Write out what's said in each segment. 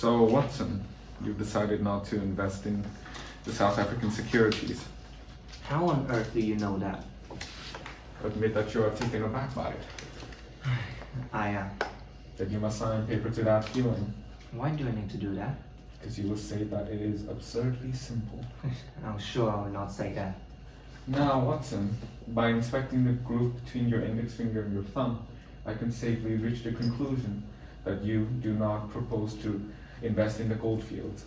So, Watson, you've decided not to invest in the South African securities. How on earth do you know that? Admit that you are taken aback by it. I am. That you must sign paper to that feeling. Why do I need to do that? Because you will say that it is absurdly simple. I'm sure I will not say that. Now, Watson, by inspecting the groove between your index finger and your thumb, I can safely reach the conclusion that you do not propose to invest in the gold fields.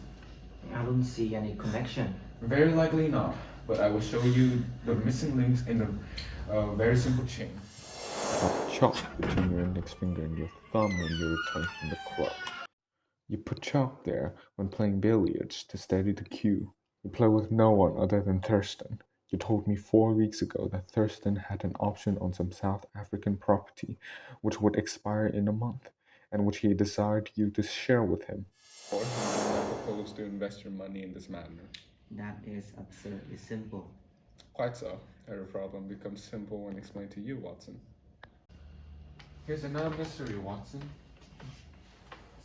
I don't see any connection. Very likely not, but I will show you the missing links in a very simple chain. Chalk between your index finger and your thumb when you return from the club. You put chalk there when playing billiards to steady the cue. You play with no one other than Thurston. You told me 4 weeks ago that Thurston had an option on some South African property which would expire in a month, and which he desired you to share with him. Or you do not propose to invest your money in this manner. That is absurdly simple. Quite so. Every problem becomes simple when explained to you, Watson. Here's another mystery, Watson.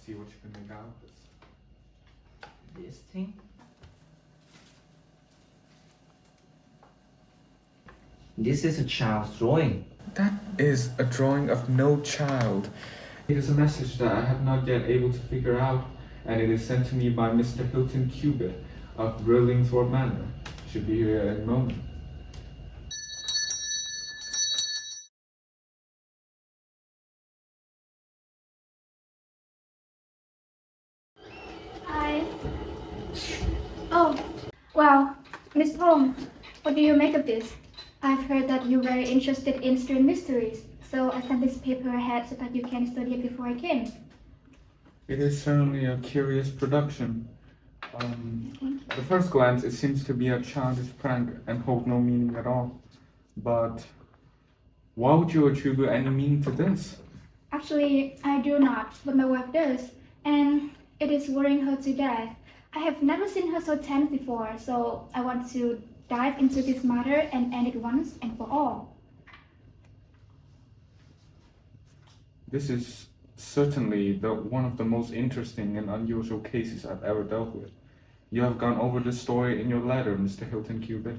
See what you can make out of this. This thing? This is a child's drawing. That is a drawing of no child. It is a message that I have not yet able to figure out, and it is sent to me by Mr. Hilton Cubitt of Brillingsworth Manor. Should be here at any moment. Hi. Oh, wow. Miss Holmes, what do you make of this? I've heard that you're very interested in strange mysteries, so I sent this paper ahead so that you can study it before I came. It is certainly a curious production. At the first glance, it seems to be a childish prank and hold no meaning at all. But why would you attribute any meaning to this? Actually, I do not, but my wife does, and it is worrying her to death. I have never seen her so tense before, so I want to dive into this matter and end it once and for all. This is certainly one of the most interesting and unusual cases I've ever dealt with. You have gone over the story in your letter, Mr. Hilton Cubitt,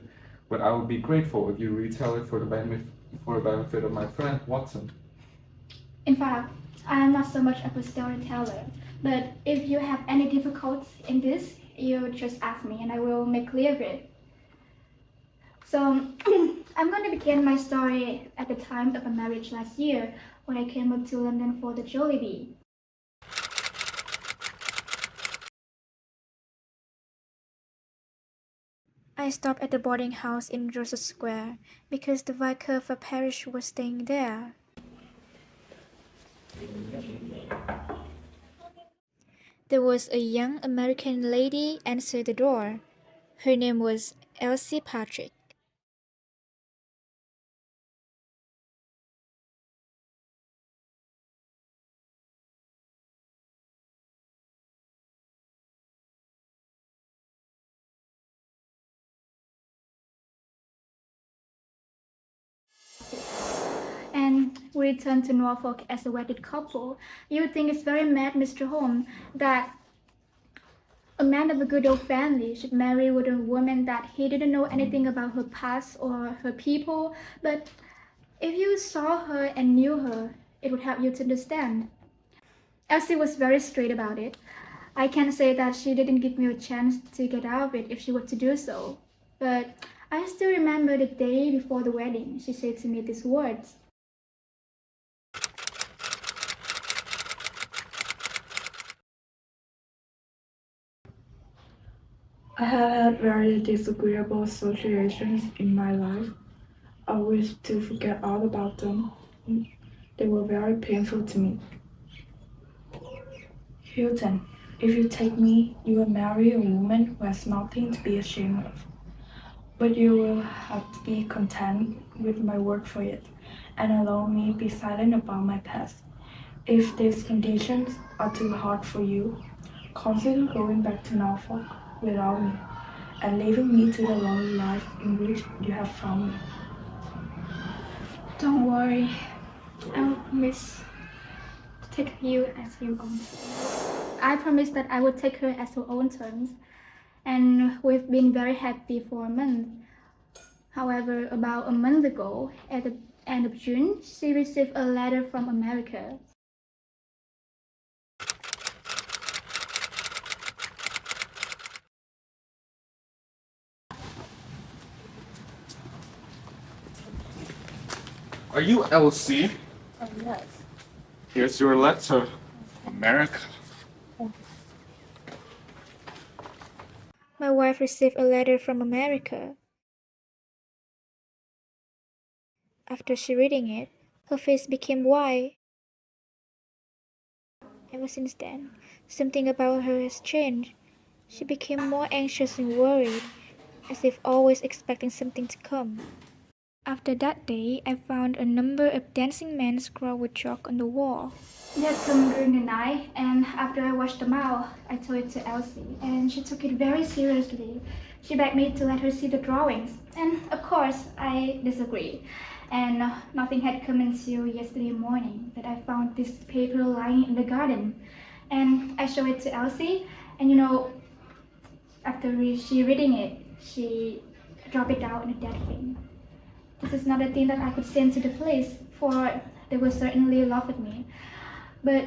but I would be grateful if you retell it for the benefit of my friend Watson. In fact, I am not so much of a storyteller, but if you have any difficulties in this, you just ask me and I will make clear of it. So, I'm going to begin my story at the time of a marriage last year when I came up to London for the Jollibee. I stopped at the boarding house in Russell Square because the vicar of a parish was staying there. There was a young American lady answered the door. Her name was Elsie Patrick. And we returned to Norfolk as a wedded couple. You would think it's very mad, Mr. Holmes, that a man of a good old family should marry with a woman that he didn't know anything about her past or her people. But if you saw her and knew her, it would help you to understand. Elsie was very straight about it. I can say that she didn't give me a chance to get out of it if she were to do so. But I still remember the day before the wedding, she said to me these words. I have had very disagreeable situations in my life. I wish to forget all about them. They were very painful to me. Hilton, if you take me, you will marry a woman who has nothing to be ashamed of. But you will have to be content with my work for it, and allow me be silent about my past. If these conditions are too hard for you, consider going back to Norfolk without me, and leaving me to the lonely life in which you have found me. Don't worry, I will promise to take you as your own. I promised that I would take her as her own terms, and we've been very happy for a month. However, about a month ago, at the end of June, she received a letter from America. Are you Elsie? Oh, yes. Here's your letter. America. My wife received a letter from America. After she reading it, her face became white. Ever since then, something about her has changed. She became more anxious and worried, as if always expecting something to come. After that day, I found a number of dancing men scrawled with chalk on the wall. They had come during the night, and after I washed them out, I told it to Elsie, and she took it very seriously. She begged me to let her see the drawings, and of course, I disagreed. And nothing had come until yesterday morning that I found this paper lying in the garden. And I showed it to Elsie, and after she reading it, she dropped it down in a dead faint. This is not a thing that I could send to the police, for they will certainly laugh at me. But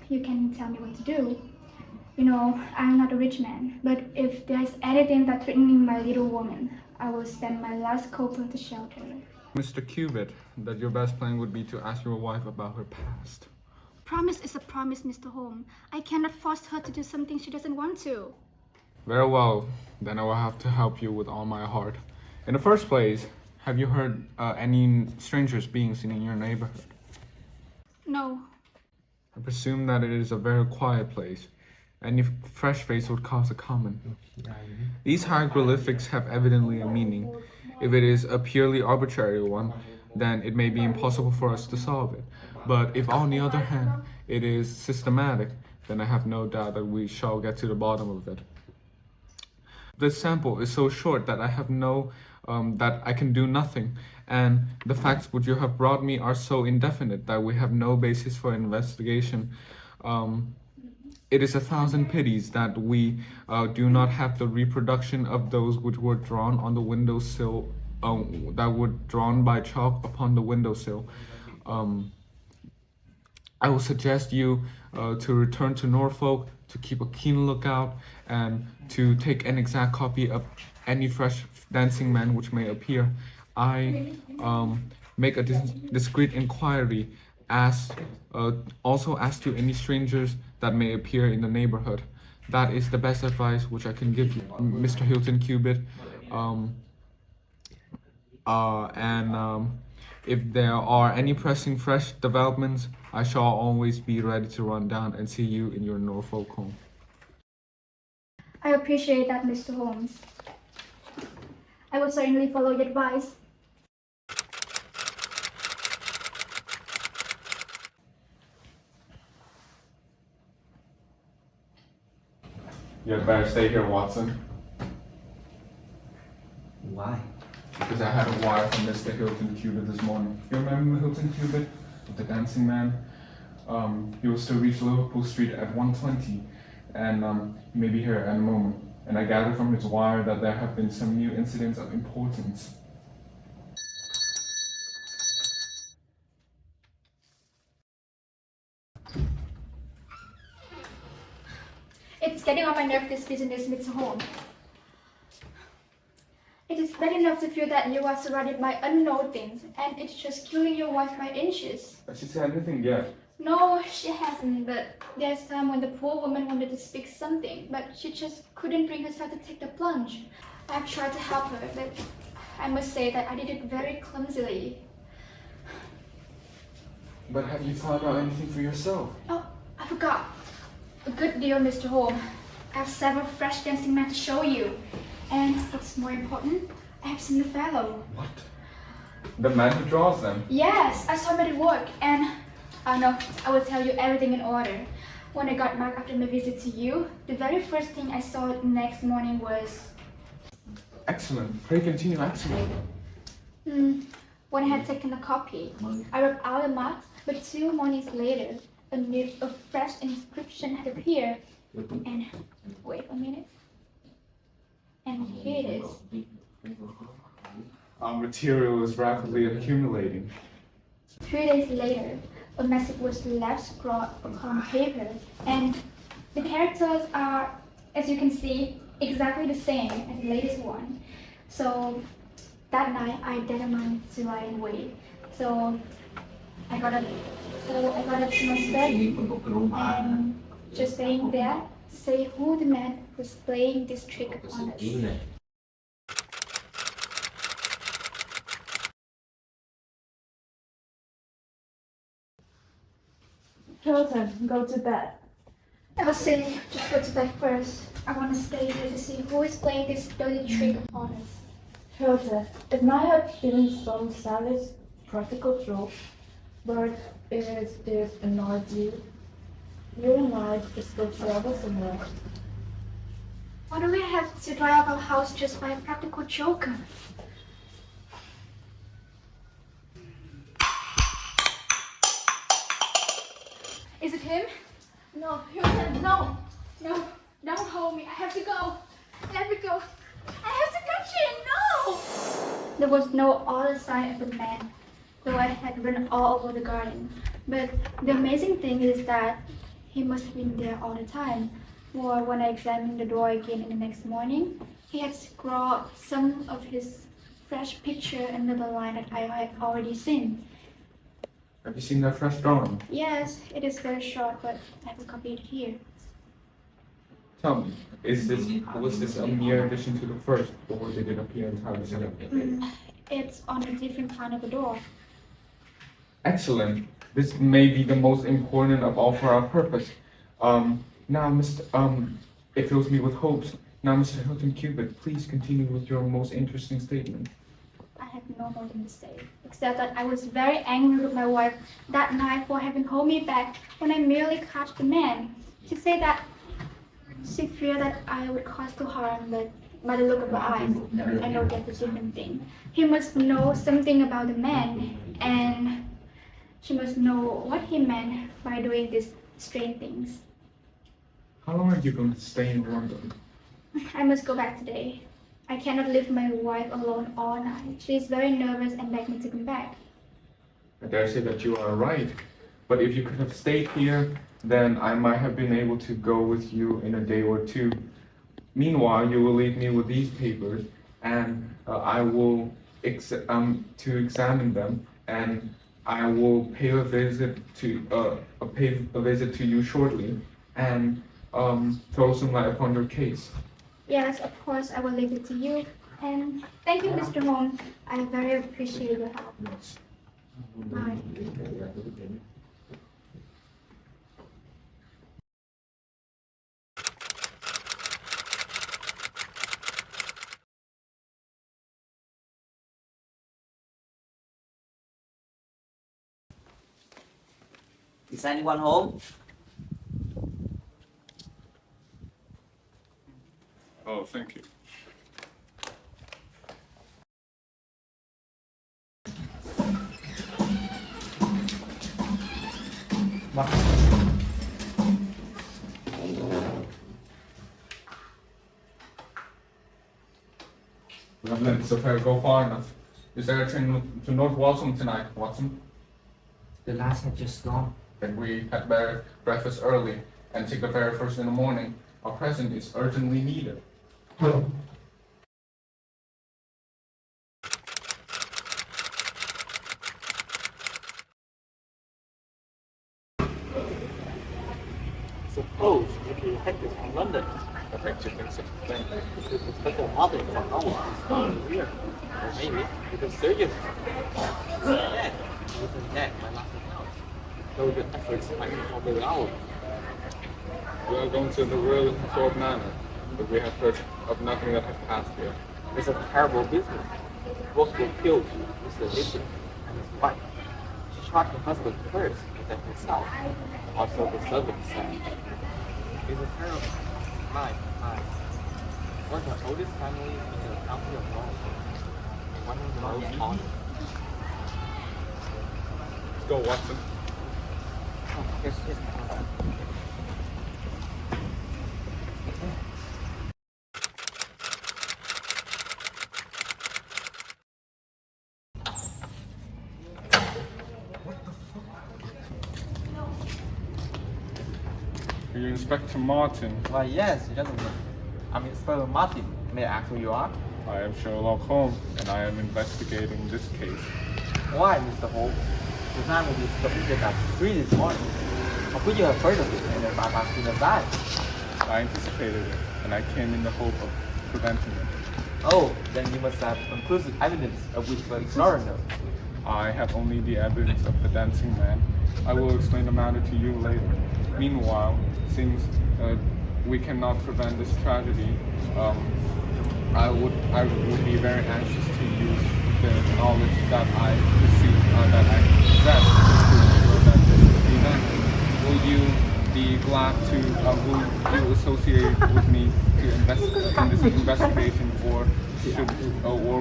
you can tell me what to do. I'm not a rich man, but if there's anything that's threatening my little woman, I will spend my last copper to shelter her. Mr. Cubitt, that your best plan would be to ask your wife about her past. Promise is a promise, Mr. Holmes. I cannot force her to do something she doesn't want to. Very well, then I will have to help you with all my heart. In the first place, have you heard any strangers being seen in your neighborhood? No. I presume that it is a very quiet place. Any fresh face would cause a comment. These hieroglyphics have evidently a meaning. If it is a purely arbitrary one, then it may be impossible for us to solve it. But if on the other hand, it is systematic, then I have no doubt that we shall get to the bottom of it. This sample is so short that I have that I can do nothing, and the facts which you have brought me are so indefinite that we have no basis for investigation. It is 1,000 pities that we do not have the reproduction of those which were drawn on the windowsill, that were drawn by chalk upon the windowsill. I will suggest you to return to Norfolk, to keep a keen lookout, and to take an exact copy of any fresh dancing man which may appear. I make a discreet inquiry, also ask to any strangers that may appear in the neighborhood. That is the best advice which I can give you, Mr. Hilton Cubitt. If there are any pressing fresh developments, I shall always be ready to run down and see you in your Norfolk home. I appreciate that, Mr. Holmes. I will certainly follow your advice. You had better stay here, Watson, Why? because I had a wire from Mr. Hilton Cubitt this morning. You remember Hilton Cubitt, with the dancing man? He was to reach Liverpool Street at 1:20, and he may be here at a moment. And I gathered from his wire that there have been some new incidents of importance. It's getting on my nerve, this business, Mr. Holmes. It is bad enough to feel that you are surrounded by unknown things, and it's just killing your wife by inches. Has she said anything yet? No, she hasn't, but there's time when the poor woman wanted to speak something, but she just couldn't bring herself to take the plunge. I've tried to help her, but I must say that I did it very clumsily. But have you found out anything for yourself? Oh, I forgot. A good deal, Mr. Holmes. I have several fresh dancing men to show you. And what's more important, I have seen the fellow. What? The man who draws them? Yes, I saw him at work, and no, I will tell you everything in order. When I got back after my visit to you, the very first thing I saw the next morning was... Excellent. Pray continue, excellent. When I had taken a copy, I wrote out the marks, but 2 mornings later, a fresh inscription had appeared. And wait a minute. And here it is. Our material is rapidly accumulating. 3 days later, a message was left scrawled on paper, and the characters are, as you can see, exactly the same as the latest one. So that night, I determined to right away. So I got up to my bed and just staying there to say who the man was playing this trick on us. Hilton, go to bed. I was saying, just go to bed first. I want to stay here to see who is playing this dirty trick upon us. Hilton, it might have been some savage practical joke, but if this annoys you, you and I just go travel somewhere. Why do we have to drive our house just by a practical joker? Is it him? No, Hilton, no. No, don't hold me. I have to go. Let me go. I have to catch him. No! There was no other sign of the man, though I had run all over the garden. But the amazing thing is that he must have been there all the time. For when I examined the door again in the next morning, he had scrawled some of his fresh picture under the line that I had already seen. Have you seen that fresh drawing? Yes, it is very short, but I have copied it here. Tell me, was this a mere addition to the first, or did it appear entirely separate? It's on a different kind of a door. Excellent. This may be the most important of all for our purpose. Now, it fills me with hopes. Now, Mr. Hilton Cubitt, please continue with your most interesting statement. I have no more than to say, except that I was very angry with my wife that night for having held me back when I merely caught the man. She said that she feared that I would cause to harm, but by the look of her eyes, I know that's a different thing. He must know something about the man, and she must know what he meant by doing these strange things. How long are you going to stay in London? I must go back today. I cannot leave my wife alone all night. She is very nervous and begged me to come back. I dare say that you are right, but if you could have stayed here, then I might have been able to go with you in a day or two. Meanwhile, you will leave me with these papers, and I will to examine them, and I will pay a visit to you shortly, and throw some light upon your case. Yes, of course, I will leave it to you. And thank you, Mr. Holmes. I very appreciate your help. Yes. Bye. Is anyone home? Oh, thank you. We haven't let this affair go far enough. Is there a train to North Walsham tonight, Watson? The last had just gone. Then we had better breakfast early and take the ferry first in the morning. Our present is urgently needed. Suppose if you had this from London, What makes you think such a thing? it was better object from our here. Or maybe it was surgeon. Yeah, it was a neck, my last account. Though your efforts might be for very hour. We are going to the Royal Sword Manor, but we have heard of nothing that has passed here. It's a terrible business. Both were killed, Mr. Nixon and his wife. She shot her husband first, and then herself. Also the servant said. It's a terrible life. We're the oldest family in the county of Norfolk. One of the most honored. Let's go, Watson. Oh, yes. Inspector Martin. Why, yes, gentlemen. I'm Inspector Martin. May I ask who you are? I am Sherlock Holmes, and I am investigating this case. Why, Mr. Holmes? The time we discovered that tree this morning. How could you have heard of it and about us in advance? I anticipated it, and I came in the hope of preventing it. Oh, then you must have conclusive evidence of which we're ignorant of. I have only the evidence of the dancing man. I will explain the matter to you later. Meanwhile, since we cannot prevent this tragedy, I would be very anxious to use the knowledge that I received, that I possess, to ensure that this event. Will you be glad to, will you associate with me to in this investigation, or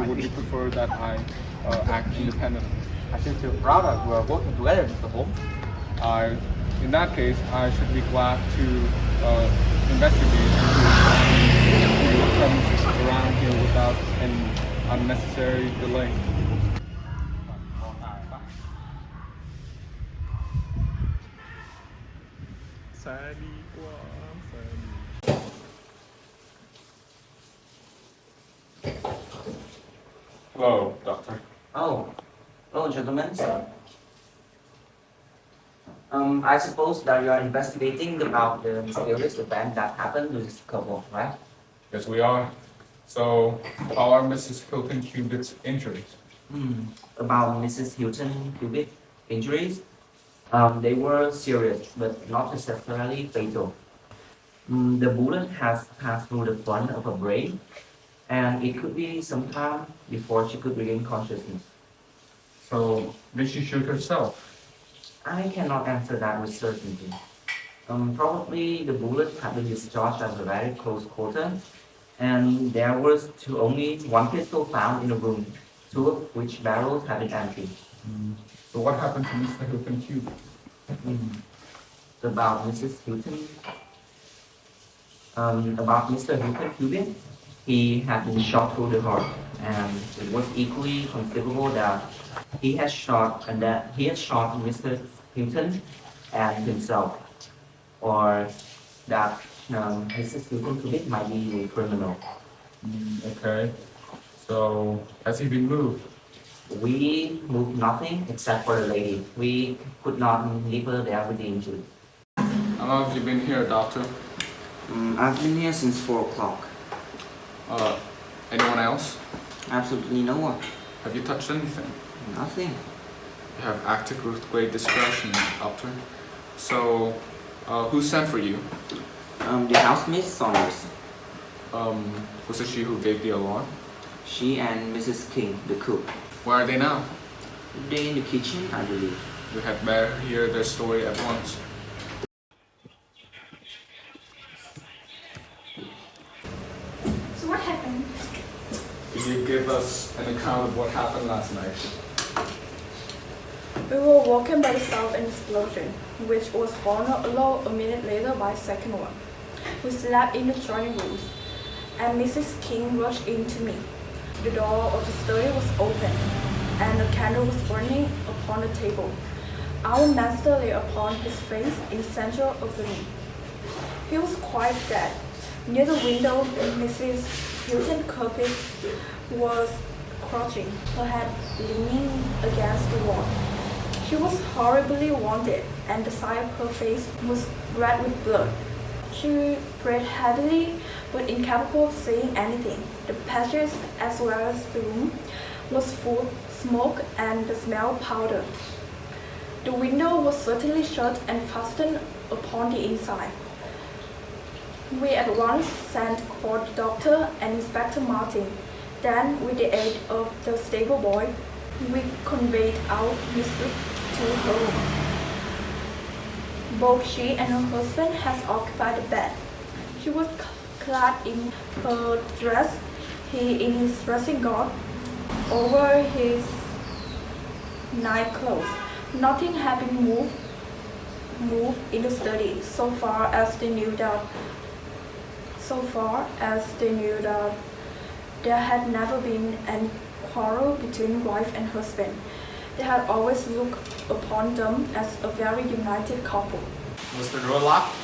would you prefer that I act independently? I should feel proud that we are working together, Mr. Holmes. In that case, I should be glad to investigate and to premises around here without any unnecessary delay. Hello, Doctor. Oh, hello, gentlemen. I suppose that you are investigating about the mysterious event that happened to this couple, right? Yes, we are. So, how are Mrs. Hilton Cubitt's injuries? About Mrs. Hilton Cubitt injuries, they were serious, but not necessarily fatal. The bullet has passed through the front of her brain, and it could be some time before she could regain consciousness. So, did she shoot herself? I cannot answer that with certainty. Probably the bullet had been discharged at a very close quarter, and there was only one pistol found in the room, two of which barrels had been empty. So what happened to Mr. Hilton Cubitt? About Mrs. Hilton, about Mr. Hilton Cubitt, he had been shot through the heart, and it was equally conceivable that he had shot Mr. Hilton and himself, or that Mrs. Hilton Cubitt might be a criminal. Okay. So, has he been moved? We moved nothing except for the lady. We could not leave her there with the injury. How long have you been here, Doctor? I've been here since 4 o'clock. Anyone else? Absolutely no one. Have you touched anything? Nothing. You have acted with great discretion, Doctor. So, who sent for you? The housemaid Saunders. Was it she who gave the alarm? She and Mrs. King, the cook. Where are they now? They're in the kitchen, I believe. We had better hear their story at once. So what happened? Can you give us an account of what happened last night? We were walking by the sound of an explosion, which was followed a minute later by a second one. We slept in the drawing rooms, and Mrs. King rushed in to me. The door of the study was open, and a candle was burning upon the table. Our master lay upon his face in the center of the room. He was quite dead. Near the window, Mrs. Hilton Cubitt was crouching, her head leaning against the wall. She was horribly wounded, and the side of her face was red with blood. She breathed heavily, but incapable of saying anything. The passage, as well as the room, was full of smoke and the smell of powder. The window was certainly shut and fastened upon the inside. We at once sent for the doctor and Inspector Martin. Then, with the aid of the stable boy, we conveyed our mistress to her room. Both she and her husband had occupied the bed. She was clad in her dress, he in his dressing gown, over his night clothes. Nothing had been moved in the study so far as they knew that there had never been any quarrel between wife and husband. They had always looked upon them as a very united couple. Was the door locked?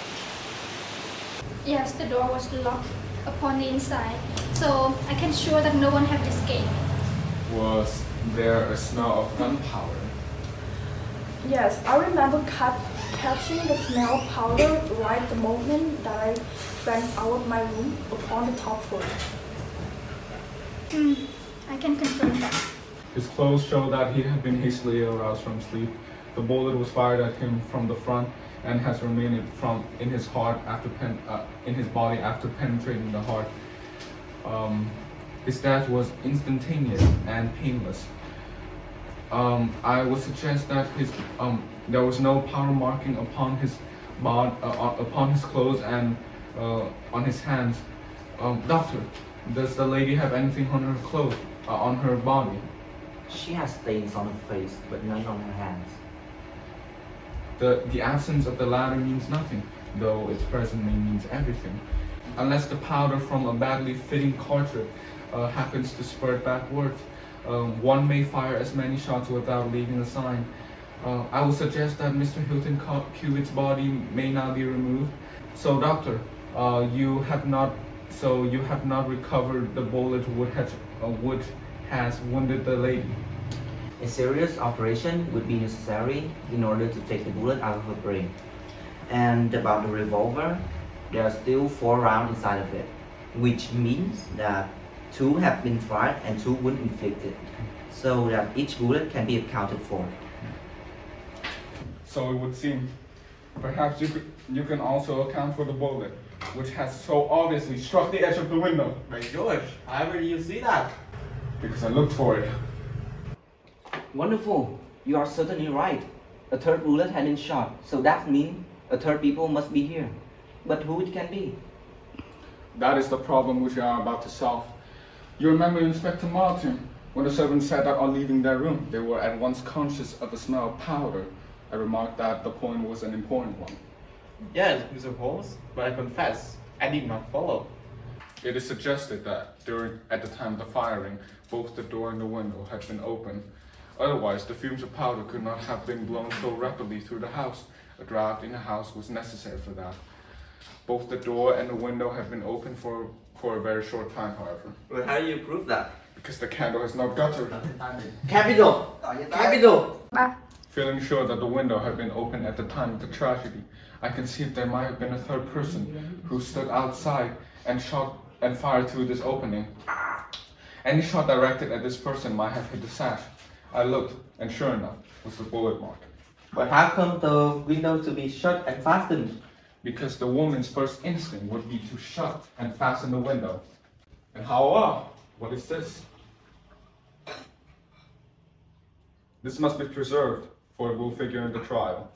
Yes, the door was locked upon the inside, so I can sure that no one have escaped. Was there a smell of gunpowder? Yes, I remember catching the smell of powder right the moment that I ran out of my room upon the top floor. I can confirm that. His clothes show that he had been hastily aroused from sleep. The bullet was fired at him from the front and has remained in his heart in his body after penetrating the heart. His death was instantaneous and painless. I would suggest that there was no powder marking upon his upon his clothes and on his hands. Doctor, does the lady have anything on her clothes, on her body? She has stains on her face, but none on her hands. The absence of the latter means nothing, though its presence means everything. Unless the powder from a badly fitting cartridge happens to spurt backwards, one may fire as many shots without leaving a sign. I would suggest that Mr. Hilton Cubitt's body may not be removed. So, doctor, you have not recovered the bullet which has wounded the lady. A serious operation would be necessary in order to take the bullet out of her brain. And about the revolver, there are still 4 rounds inside of it, which means that 2 have been fired and 2 wound inflicted, so that each bullet can be accounted for. So it would seem. Perhaps you can also account for the bullet, which has so obviously struck the edge of the window. By George, how did you see that? Because I looked for it. Wonderful. You are certainly right. A 3rd bullet had been shot, so that means a 3rd people must be here. But who it can be? That is the problem which we are about to solve. You remember Inspector Martin? When the servants sat up on leaving their room, they were at once conscious of the smell of powder. I remarked that the point was an important one. Yes, Mr. Holmes, but I confess, I did not follow. It is suggested that at the time of the firing, both the door and the window had been open. Otherwise, the fumes of powder could not have been blown so rapidly through the house. A draft in the house was necessary for that. Both the door and the window have been open for a very short time, however. But how do you prove that? Because the candle has no gutter. Capital! Capital! Feeling sure that the window had been open at the time of the tragedy, I conceived there might have been a 3rd person who stood outside and fired through this opening. Any shot directed at this person might have hit the sash. I looked, and sure enough, was the bullet mark. But how come the window to be shut and fastened? Because the woman's first instinct would be to shut and fasten the window. And how? What is this? This must be preserved, for it will figure in the trial.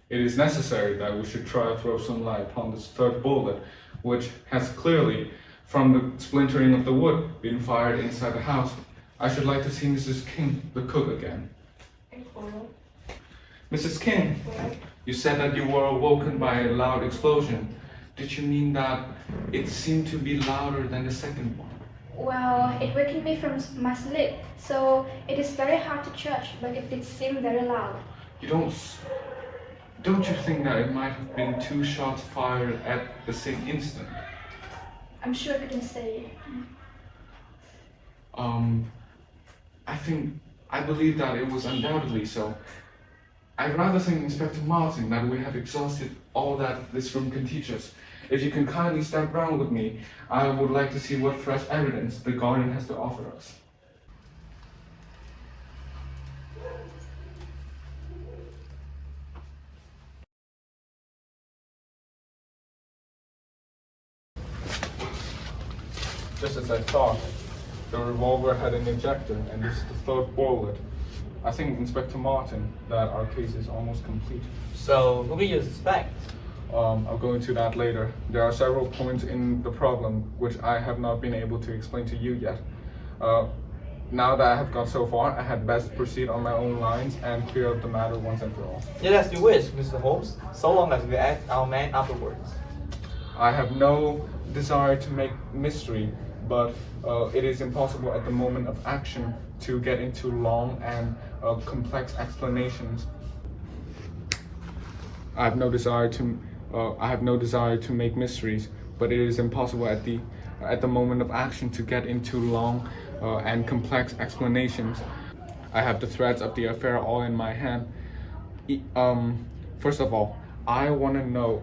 It is necessary that we should try to throw some light upon this 3rd bullet, which has clearly, from the splintering of the wood, been fired inside the house. I should like to see Mrs. King, the cook, again. Mrs. King, you said that you were awoken by a loud explosion. Did you mean that it seemed to be louder than the 2nd one? Well, it wakened me from my sleep, so it is very hard to judge, but it did seem very loud. Don't you think that it might have been 2 shots fired at the same instant? I'm sure I couldn't say. I believe that it was undoubtedly so. I'd rather think, Inspector Martin, that we have exhausted all that this room can teach us. If you can kindly step round with me, I would like to see what fresh evidence the garden has to offer us. Just as I thought, the revolver had an ejector, and this is the 3rd bullet. I think, Inspector Martin, that our case is almost complete. So, who do you suspect? I'll go into that later. There are several points in the problem which I have not been able to explain to you yet. Now that I have got so far, I had best proceed on my own lines and clear up the matter once and for all. Yes, as you wish, Mr. Holmes, so long as we act our man afterwards. I have no desire to make mystery, but it is impossible at the moment of action to get into long and complex explanations. I have no desire to make mysteries, but it is impossible at the moment of action to get into long and complex explanations. I have the threads of the affair all in my hand. First of all, I want to know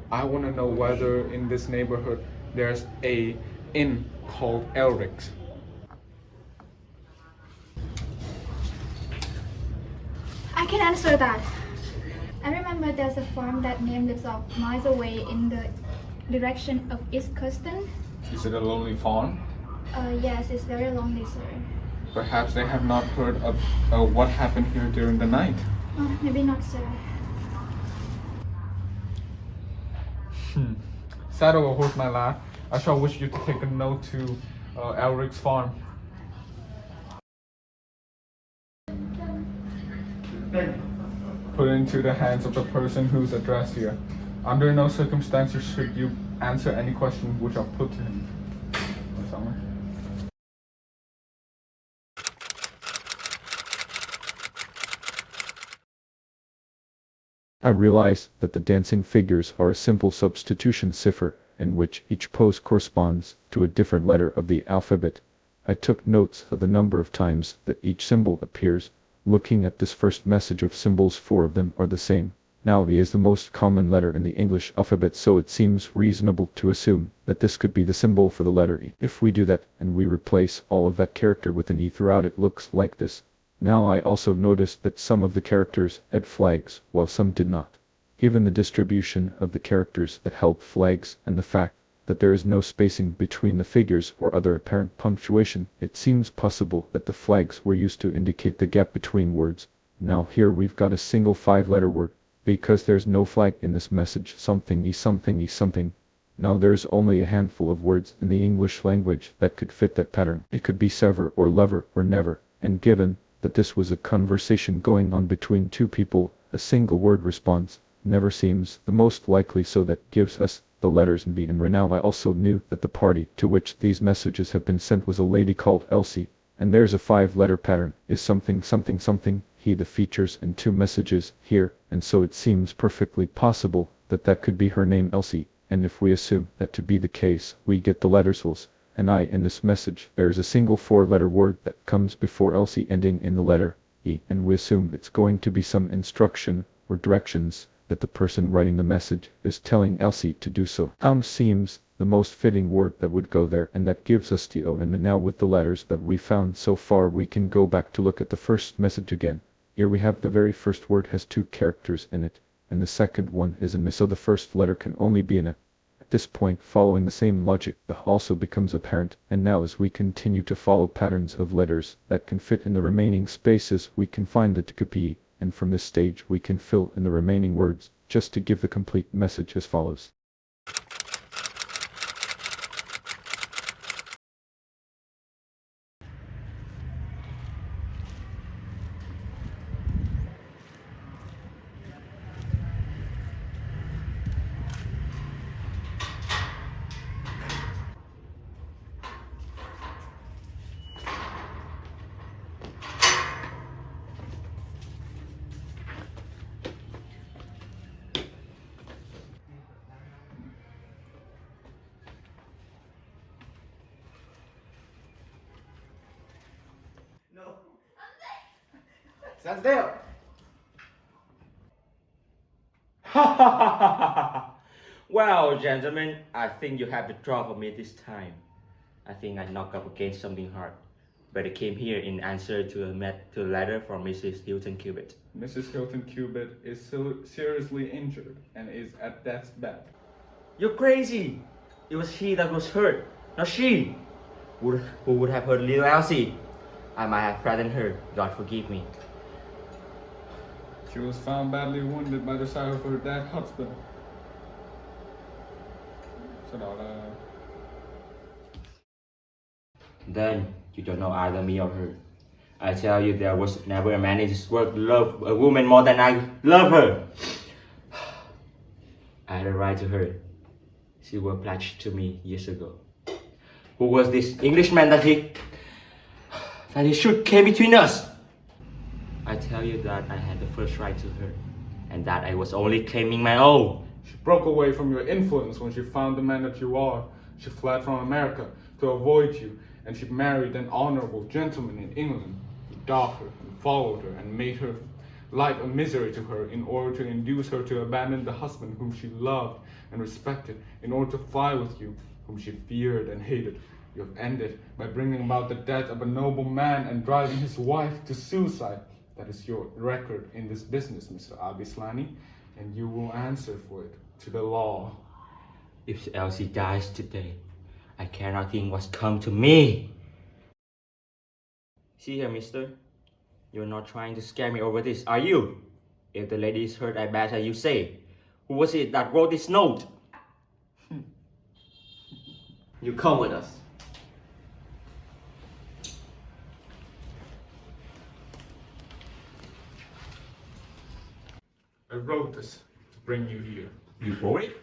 whether in this neighborhood there's a inn called Elric's. I can answer that. I remember there's a farm that name lives off miles away in the direction of East Custon. Is it a lonely farm? Yes, it's very lonely, sir. Perhaps they have not heard of what happened here during the night. Maybe not, sir. Saddle a horse, my lad. I shall wish you to take a note to Elric's farm. Put it into the hands of the person who's addressed here. Under no circumstances should you answer any questions which are put to him. I realize that the dancing figures are a simple substitution cipher in which each pose corresponds to a different letter of the alphabet. I took notes of the number of times that each symbol appears. Looking at this first message of symbols, 4 of them are the same. Now E is the most common letter in the English alphabet, so it seems reasonable to assume that this could be the symbol for the letter E. If we do that and we replace all of that character with an E throughout, it looks like this. Now I also noticed that some of the characters had flags, while some did not. Given the distribution of the characters that held flags and the fact that there is no spacing between the figures or other apparent punctuation, it seems possible that the flags were used to indicate the gap between words. Now here we've got a single 5-letter word, because there's no flag in this message, something E something E something. Now there's only a handful of words in the English language that could fit that pattern. It could be sever or lover or never, and given that this was a conversation going on between 2 people, a single word response never seems the most likely, so that gives us the letters B and R. Now I also knew that the party to which these messages have been sent was a lady called Elsie, and there's a 5-letter pattern, is something something something, he the features and 2 messages here, and so it seems perfectly possible that that could be her name, Elsie, and if we assume that to be the case, we get the letters Ls and I in this message. There's a single 4-letter word that comes before Elsie ending in the letter E, and we assume it's going to be some instruction or directions that the person writing the message is telling Elsie to do so. Seems the most fitting word that would go there, and that gives us the O. And now with the letters that we found so far, we can go back to look at the first message again. Here we have the very first word has 2 characters in it, and the second one is an M, so the first letter can only be an A. At this point, following the same logic, the also becomes apparent, and now as we continue to follow patterns of letters that can fit in the remaining spaces, we can find that it could be, and from this stage we can fill in the remaining words, just to give the complete message as follows. Stand still. Well, gentlemen, I think you have the draw for me this time. I think I knocked up against something hard, but I came here in answer to a letter from Mrs. Hilton Cubitt. Mrs. Hilton Cubitt is seriously injured and is at death's bed. You're crazy! It was he that was hurt, not she. Who would have hurt little Elsie? I might have threatened her. God forgive me. She was found badly wounded by the side of her dead husband. Sau đó là Then you don't know either me or her. I tell you, there was never a man in this world love a woman more than I love her. I had a right to her. She was pledged to me years ago. Who was this Englishman that he should came between us? I tell you that I had the first right to her, and that I was only claiming my own. she broke away from your influence when she found the man that you are. She fled from America to avoid you, and she married an honorable gentleman in England who dogged her and followed her and made her life a misery to her in order to induce her to abandon the husband whom she loved and respected in order to fly with you, whom she feared and hated. You have ended by bringing about the death of a noble man and driving his wife to suicide. That is your record in this business, Mr. Abislani, and you will answer for it to the law. If Elsie dies today, I care nothing what's come to me. See here, mister. You're not trying to scare me over this, are you? If the lady is hurt as bad as you say, who was it that wrote this note? You come with us. I wrote this to bring you here. You wrote it?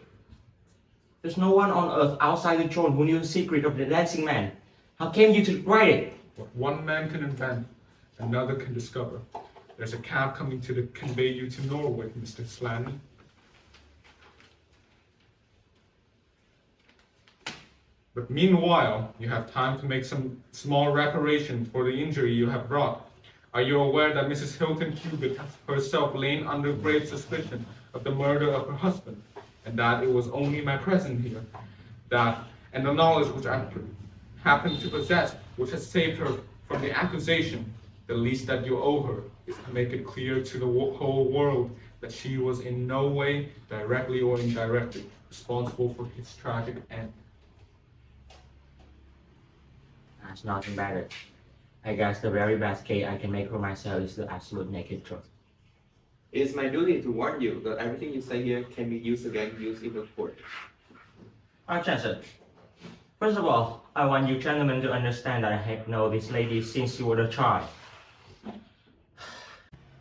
There's no one on earth outside the throne who knew the secret of the dancing man. How came you to write it? What one man can invent, another can discover. There's a cab coming to convey you to Norway, Mr. Slaney. But meanwhile, you have time to make some small reparation for the injury you have brought. Are you aware that Mrs. Hilton Cubitt has herself lain under grave suspicion of the murder of her husband, and that it was only my presence here, and the knowledge which I happen to possess, which has saved her from the accusation? The least that you owe her is to make it clear to the whole world that she was in no way, directly or indirectly, responsible for his tragic end. That's nothing better. I guess the very best case I can make for myself is the absolute naked truth. It is my duty to warn you that everything you say here can be used against you in the court. Chancellor, first of all, I want you gentlemen to understand that I have known this lady since you were a child.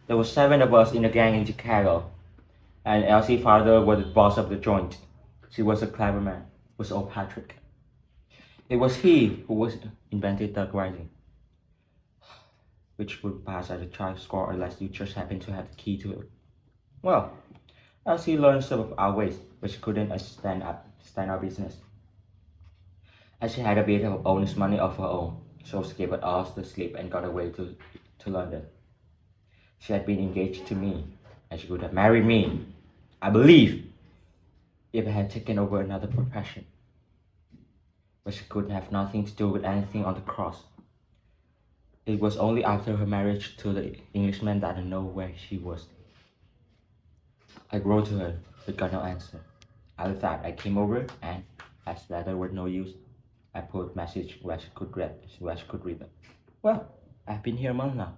There were 7 of us in the gang in Chicago, and Elsie's father was the boss of the joint. She was a clever man, was old Patrick. It was he who invented the writing, which would pass as a child score unless you just happen to have the key to it. Well, Elsie learned some of our ways, but she couldn't stand our business. As she had a bit of honest money of her own, so she gave it all to sleep and got away to London. She had been engaged to me, and she would have married me, I believe, if I had taken over another profession. But she could have nothing to do with anything on the cross. It was only after her marriage to the Englishman that I know where she was. I wrote to her, but got no answer. After that, I came over, and as letter was no use, I put message where she could read them. Well, I've been here a month now.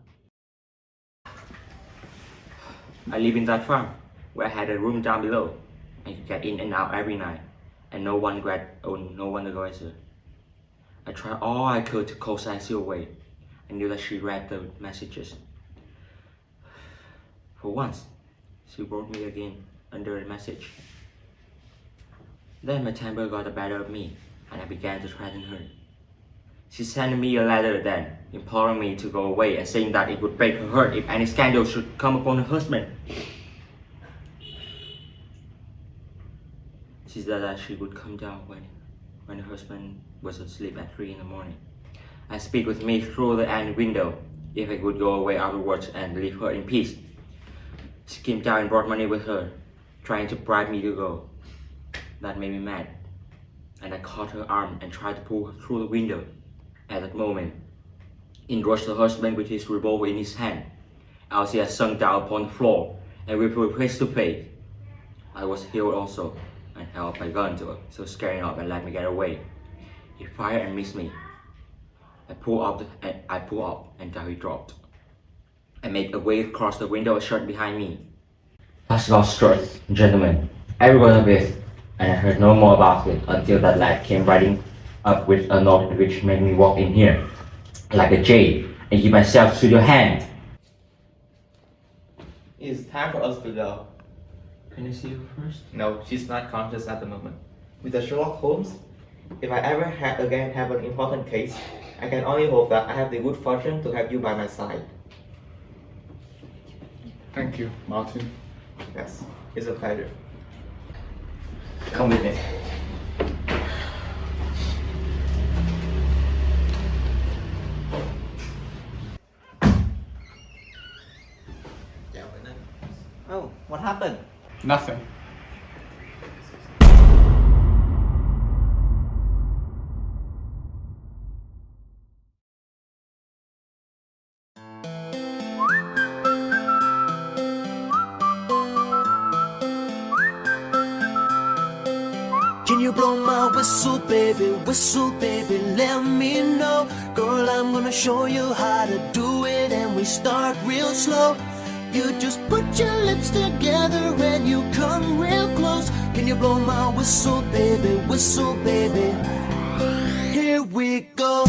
I live in that farm, where I had a room down below, and could get in and out every night, and no one advised her. I tried all I could to coax Elsie away. I knew that she read the messages. For once, she wrote me again under a message. Then my temper got the better of me, and I began to threaten her. She sent me a letter then, imploring me to go away and saying that it would break her heart if any scandal should come upon her husband. She said that she would come down when her husband was asleep at 3 in the morning and speak with me through the end window if I would go away afterwards and leave her in peace. She came down and brought money with her, trying to bribe me to go. That made me mad, and I caught her arm and tried to pull her through the window. At that moment, in rushed her husband with his revolver in his hand. Elsie had sunk down upon the floor, and we were face to face. I was healed also, and held my gun to her, so scaring up and let me get away. He fired and missed me. I pulled up, and down he dropped. I made a way across the window shut behind me. That's lost truth, gentlemen. Everyone of it, and I heard no more about it until that lad came riding up with a note which made me walk in here, like a jay, and give myself to your hand. It's time for us to go. Can I see her first? No, she's not conscious at the moment. Mr. Sherlock Holmes, if I ever again have an important case, I can only hope that I have the good fortune to have you by my side. Thank you, Martin. Yes, it's a pleasure. Come with me. happened? Nothing. Can you blow my whistle, baby, let me know. Girl, I'm gonna show you how to do it, and we start real slow. You just put your lips together and you come real close. Can you blow my whistle, baby, here we go.